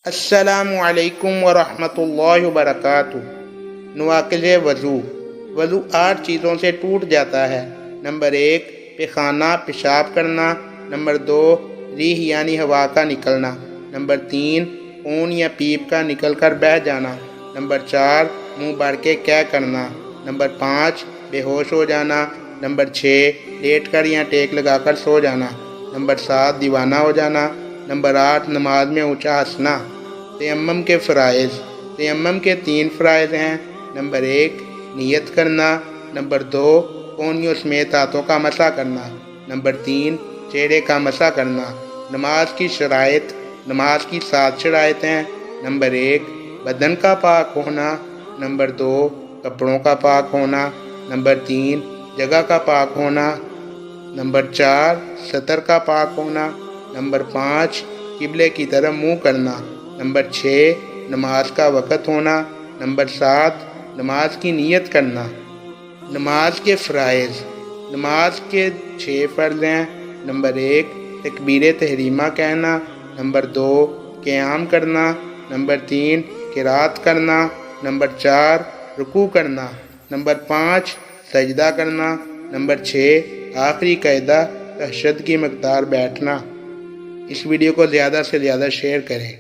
السلام علیکم ورحمۃ اللہ وبرکاتہ۔ نواقض وضو۔ وضو 8 چیزوں سے ٹوٹ جاتا ہے۔ نمبر 1 پیخانہ پیشاب کرنا۔ نمبر 2 ریح یعنی ہوا کا نکلنا۔ نمبر 3 خون یا پیپ کا نکل کر بہہ جانا۔ نمبر 4 منہ بڑھ کے کیا کرنا۔ نمبر 5 بے ہوش ہو جانا۔ نمبر 6 لیٹ کر یا ٹیک لگا کر سو جانا۔ نمبر 7 دیوانہ ہو جانا۔ نمبر 8 نماز میں اونچا ہنسنا۔ تیمم کے فرائض۔ تیمم کے 3 فرائض ہیں۔ نمبر 1 نیت کرنا۔ نمبر 2 کونیوں سمیت ہاتھوں کا مسح کرنا۔ نمبر 3 چہرے کا مسح کرنا۔ نماز کی شرائط۔ نماز کی 7 شرائط ہیں۔ نمبر 1 بدن کا پاک ہونا۔ نمبر 2 کپڑوں کا پاک ہونا۔ نمبر 3 جگہ کا پاک ہونا۔ نمبر 4 سطر کا پاک ہونا۔ نمبر 5 قبلے کی طرف منہ کرنا۔ نمبر 6 نماز کا وقت ہونا۔ نمبر 7 نماز کی نیت کرنا۔ نماز کے فرائض۔ نماز کے 6 فرض ہیں۔ نمبر 1 تکبیر تحریمہ کہنا۔ نمبر 2 قیام کرنا۔ نمبر 3 قرات کرنا۔ نمبر 4 رکوع کرنا۔ نمبر 5 سجدہ کرنا۔ نمبر 6 آخری قاعدہ تہجد کی مقدار بیٹھنا۔ اس ویڈیو کو زیادہ سے زیادہ شیئر کریں۔